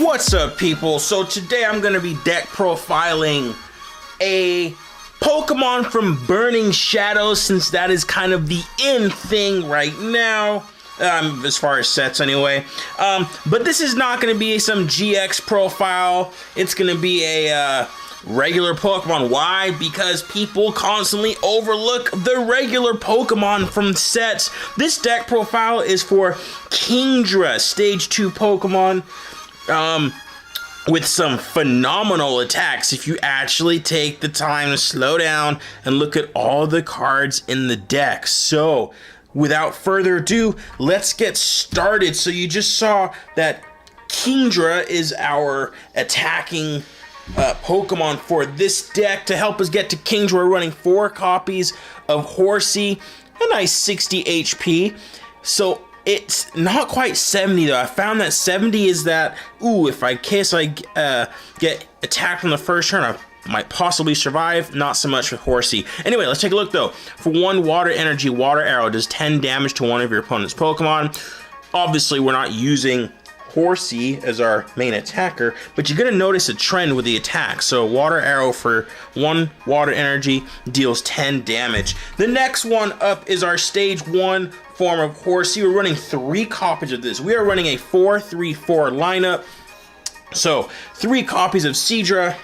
What's up, people? So today I'm going to be deck profiling a Pokemon from Burning Shadows, since that is kind of the in thing right now, as far as sets anyway. But this is not going to be some GX profile. It's going to be a regular Pokemon. Why? Because people constantly overlook the regular Pokemon from sets. This deck profile is for Kingdra, Stage 2 Pokemon. With some phenomenal attacks if you actually take the time to slow down and look at all the cards in the deck. So, without further ado, let's get started. So you just saw that Kingdra is our attacking Pokemon for this deck. To help us get to Kingdra, we're running 4 copies of Horsey, a nice 60 HP. So it's not quite 70 though. I found that 70 is that, if I get attacked on the first turn, I might possibly survive. Not so much with Horsey. Anyway, let's take a look though. For 1 water energy, Water Arrow does 10 damage to one of your opponent's Pokemon. Obviously, we're not using Horsey as our main attacker, but you're gonna notice a trend with the attack. So Water Arrow for 1 water energy deals 10 damage. The next one up is our stage 1 form of Horsey. We're running 3 copies of this. We are running a 4-3-4 lineup. So 3 copies of Seadra,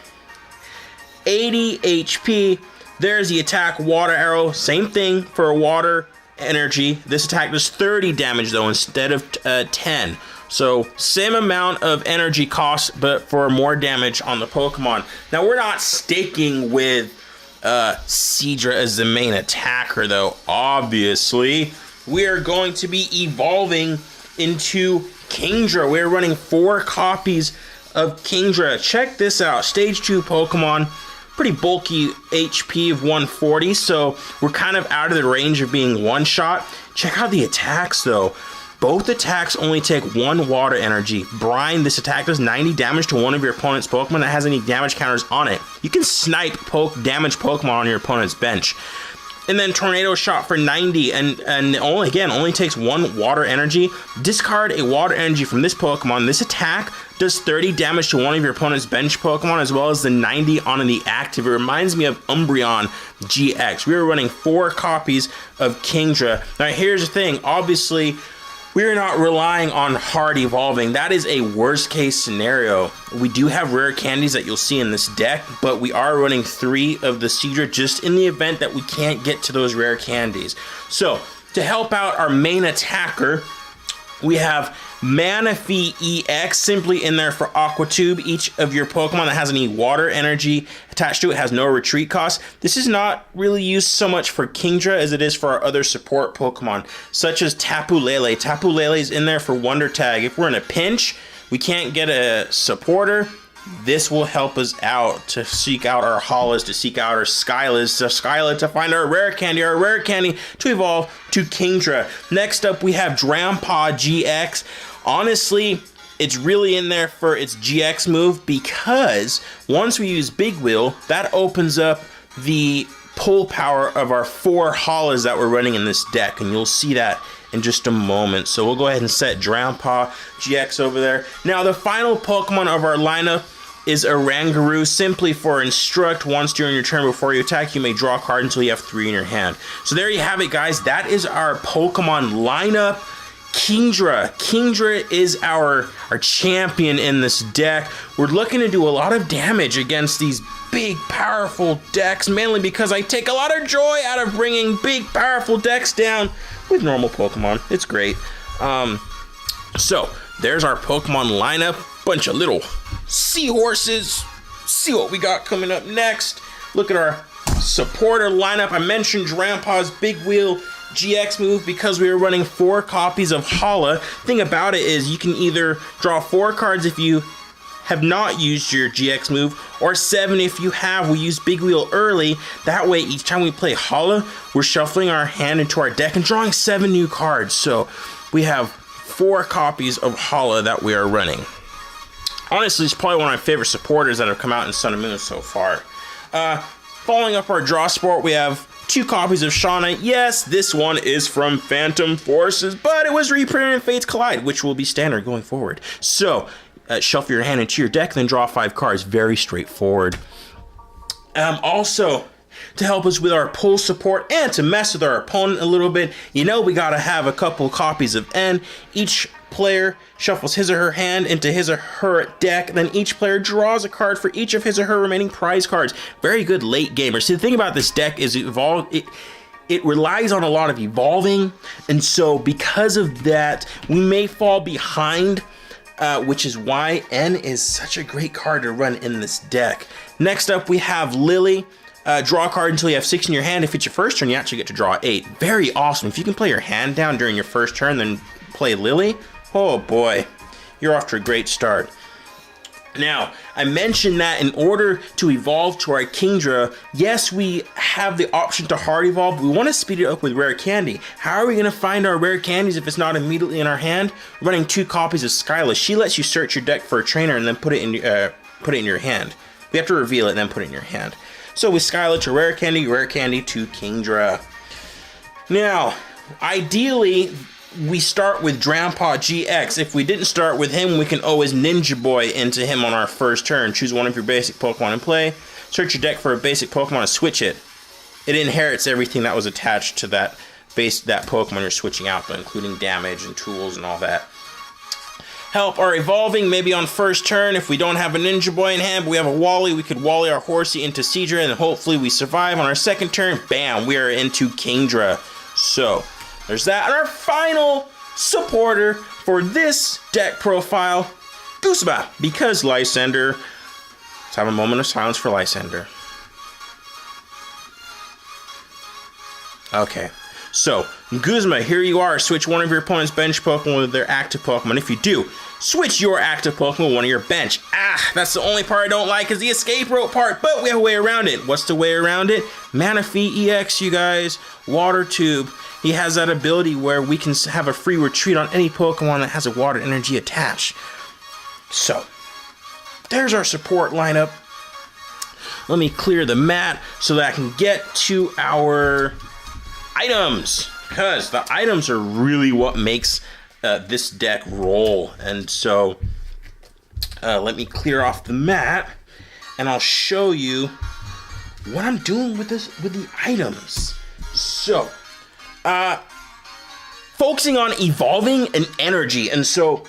80 HP. There's the attack, Water Arrow, same thing for water energy. This attack does 30 damage though instead of 10. So same amount of energy cost, but for more damage on the Pokemon. Now we're not sticking with Seadra as the main attacker though. Obviously, we are going to be evolving into Kingdra. We're running 4 copies of Kingdra. Check this out. Stage 2 Pokemon. Pretty bulky HP of 140, so we're kind of out of the range of being one-shot. Check out the attacks though. Both attacks only take 1 water energy. Brine, this attack does 90 damage to one of your opponent's Pokemon that has any damage counters on it. You can snipe damage Pokemon on your opponent's bench. And then Tornado Shot for 90, and only takes 1 water energy. Discard a water energy from this Pokemon. This attack does 30 damage to one of your opponent's bench Pokemon, as well as the 90 on the active. It reminds me of Umbreon GX. We were running 4 copies of Kingdra. Now here's the thing, obviously, we're not relying on hard evolving. That is a worst case scenario. We do have rare candies that you'll see in this deck, but we are running 3 of the Seadra just in the event that we can't get to those rare candies. So to help out our main attacker, we have Manaphy EX simply in there for Aqua Tube. Each of your Pokemon that has any water energy attached to it has no retreat cost. This is not really used so much for Kingdra as it is for our other support Pokemon, such as Tapu Lele. Tapu Lele is in there for Wonder Tag. If we're in a pinch, we can't get a supporter, this will help us out to seek out our Hollas, to seek out our Skyla, to find our rare candy to evolve to Kingdra. Next up, we have Drampa GX. Honestly, it's really in there for its GX move, because once we use Big Wheel, that opens up the pull power of our 4 Hollas that we're running in this deck, and you'll see that in just a moment. So we'll go ahead and set Drampa GX over there. Now the final Pokemon of our lineup is Oranguru, simply for Instruct. Once during your turn before you attack, you may draw a card until you have 3 in your hand. So there you have it, guys. That is our Pokemon lineup. Kingdra. Kingdra is our champion in this deck. We're looking to do a lot of damage against these big, powerful decks, mainly because I take a lot of joy out of bringing big, powerful decks down with normal Pokemon. It's great. So there's our Pokemon lineup. Bunch of little seahorses. See what we got coming up next. Look at our supporter lineup. I mentioned Drampa's Big Wheel GX move because we were running 4 copies of Hala. Thing about it is you can either draw 4 cards if you have not used your GX move, or 7 if you have. We use Big Wheel early. That way, each time we play Hala, we're shuffling our hand into our deck and drawing 7 new cards. So we have 4 copies of Hala that we are running. Honestly, it's probably one of my favorite supporters that have come out in Sun and Moon so far. Following up our draw sport, we have 2 copies of Shauna. Yes, this one is from Phantom Forces, but it was reprinted in Fates Collide, which will be standard going forward. So, shuffle your hand into your deck, then draw 5 cards. Very straightforward. Also, to help us with our pull support and to mess with our opponent a little bit, you know we gotta have a couple copies of N. Each player shuffles his or her hand into his or her deck, then each player draws a card for each of his or her remaining prize cards. Very good late gamer. See, the thing about this deck is it relies on a lot of evolving, and so because of that, we may fall behind, which is why N is such a great card to run in this deck. Next up, we have Lily. Draw a card until you have 6 in your hand. If it's your first turn, you actually get to draw 8. Very awesome. If you can play your hand down during your first turn, then play Lily, oh boy, you're off to a great start. Now, I mentioned that in order to evolve to our Kingdra, yes, we have the option to hard evolve, but we want to speed it up with rare candy. How are we going to find our rare candies if it's not immediately in our hand? Running 2 copies of Skyla. She lets you search your deck for a trainer and then put it in your hand. We have to reveal it and then put it in your hand. So with Skyla to rare candy to Kingdra. Now, ideally, we start with Grandpa GX. If we didn't start with him, we can always Ninja Boy into him on our first turn. Choose one of your basic Pokemon and play. Search your deck for a basic Pokemon and switch it. It inherits everything that was attached to that Pokemon you're switching out, though, including damage and tools and all that. Help our evolving, maybe on first turn. If we don't have a Ninja Boy in hand, but we have a Wally, we could Wally our Horsey into Seadra, and hopefully we survive. On our second turn, bam, we are into Kingdra. So, there's that. And our final supporter for this deck profile, Guzma, because Lysander. Let's have a moment of silence for Lysander. Okay. So, Guzma, here you are. Switch one of your opponent's bench Pokemon with their active Pokemon. If you do, switch your active Pokemon with one of your bench. That's the only part I don't like is the escape rope part, but we have a way around it. What's the way around it? Manaphy EX, you guys. Water Tube. He has that ability where we can have a free retreat on any Pokemon that has a water energy attached. So, there's our support lineup. Let me clear the mat so that I can get to our items, because the items are really what makes this deck roll. And so let me clear off the mat and I'll show you what I'm doing with the items. So focusing on evolving and energy. And so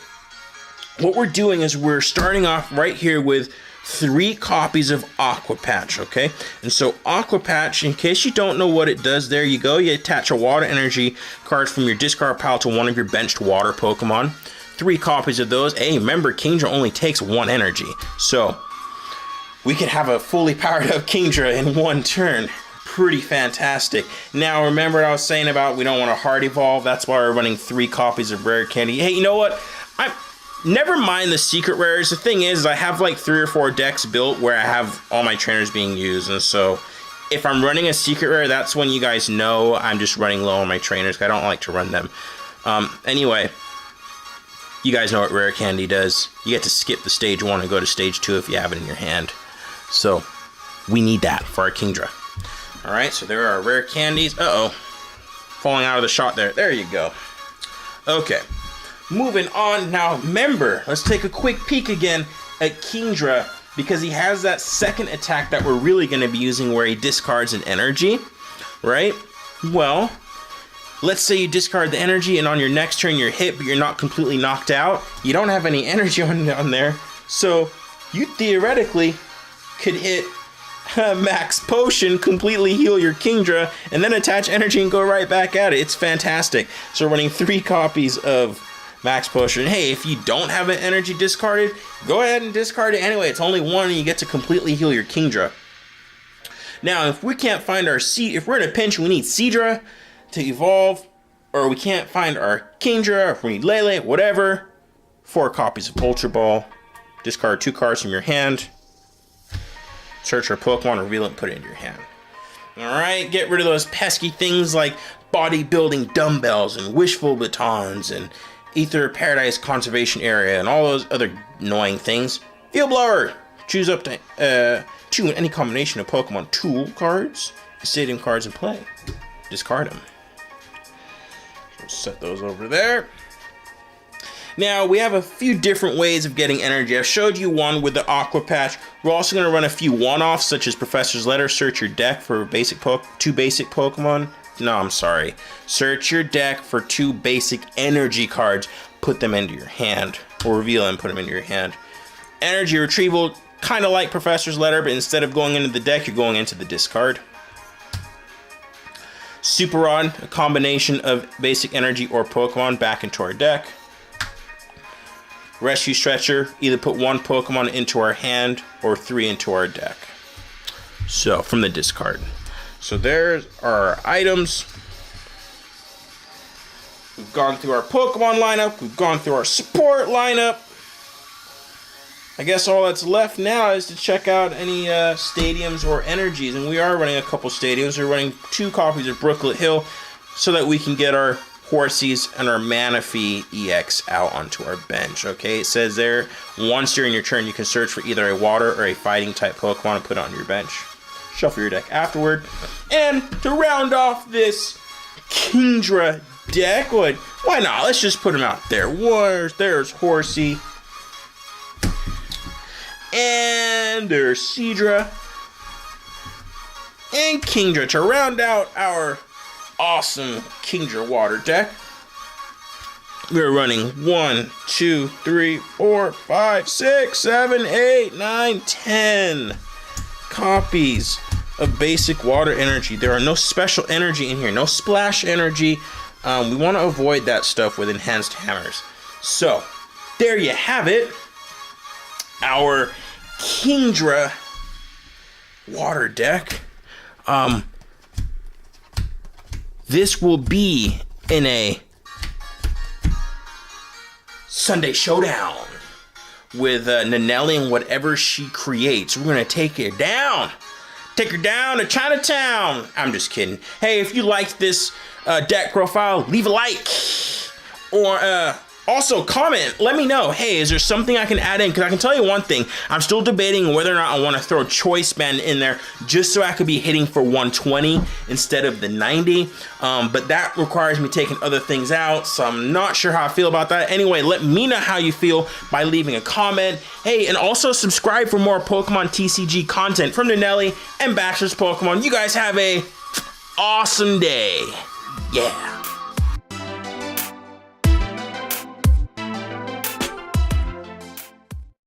what we're doing is we're starting off right here with 3 copies of Aqua Patch, okay? And so Aqua Patch, in case you don't know what it does, there you go. You attach a water energy card from your discard pile to one of your benched water Pokemon. 3 copies of those. Hey, remember, Kingdra only takes 1 energy. So we could have a fully powered up Kingdra in 1 turn. Pretty fantastic. Now, remember what I was saying about we don't want to hard evolve? That's why we're running 3 copies of rare candy. Hey, you know what? Never mind the secret rares. The thing is, I have like 3 or 4 decks built where I have all my trainers being used. And so if I'm running a secret rare, that's when you guys know I'm just running low on my trainers. I don't like to run them. Anyway, you guys know what rare candy does. You get to skip the stage 1 and go to stage 2 if you have it in your hand. So we need that for our Kingdra. Alright, so there are rare candies. Uh-oh. Falling out of the shot there. There you go. Okay. Moving on, now remember, let's take a quick peek again at Kingdra, because he has that second attack that we're really going to be using where he discards an energy, right? Well, let's say you discard the energy and on your next turn you're hit, but you're not completely knocked out. You don't have any energy on there, so you theoretically could hit Max Potion, completely heal your Kingdra, and then attach energy and go right back at it. It's fantastic. So we're running 3 copies of Max Potion. Hey, if you don't have an energy discarded, go ahead and discard it anyway. It's only 1 and you get to completely heal your Kingdra. Now, if we can't find our if we're in a pinch, we need Seadra to evolve, or we can't find our Kingdra, or if we need Lele, whatever, 4 copies of Ultra Ball. Discard 2 cards from your hand. Search our Pokemon, reveal it, and put it into your hand. Alright, get rid of those pesky things like bodybuilding dumbbells and wishful batons and Ether Paradise Conservation Area and all those other annoying things. Field Blower! Choose up to 2 in any combination of Pokemon tool cards, stadium cards in play. Discard them. So set those over there. Now, we have a few different ways of getting energy. I've showed you one with the Aqua Patch. We're also going to run a few one-offs, such as Professor's Letter. Search your deck for two basic Pokemon. No, I'm sorry. Search your deck for 2 basic energy cards. Put them into your hand. Or reveal them and put them into your hand. Energy retrieval, kind of like Professor's Letter, but instead of going into the deck, you're going into the discard. Super Rod, a combination of basic energy or Pokemon back into our deck. Rescue Stretcher, either put 1 Pokemon into our hand or 3 into our deck. So, from the discard. So there's our items. We've gone through our Pokemon lineup. We've gone through our support lineup. I guess all that's left now is to check out any stadiums or energies. And we are running a couple stadiums. We're running 2 copies of Brooklet Hill so that we can get our Horsies and our Manaphy EX out onto our bench. Okay, it says there, once during your turn, you can search for either a water or a fighting type Pokemon and put it on your bench. Shuffle your deck afterward. And to round off this Kingdra deck, why not? Let's just put them out there. There's Horsey. And there's Seadra. And Kingdra to round out our awesome Kingdra water deck. We're running 1, 2, 3, 4, 5, 6, 7, 8, 9, 10 copies of basic water energy. There are no special energy in here, no splash energy. We want to avoid that stuff with enhanced hammers. So, there you have it. Our Kingdra water deck. This will be in a Sunday Showdown with Nanelli and whatever she creates. We're going to take her down. Take her down to Chinatown. I'm just kidding. Hey, if you liked this deck profile, leave a like. Or also comment. Let me know. Hey, is there something I can add in? Because I can tell you one thing. I'm still debating whether or not I want to throw Choice Band in there just so I could be hitting for 120 instead of the 90. But that requires me taking other things out. So I'm not sure how I feel about that. Anyway, let me know how you feel by leaving a comment. Hey, and also subscribe for more Pokemon TCG content from Nanelli and Bachelor's Pokemon. You guys have a awesome day. Yeah.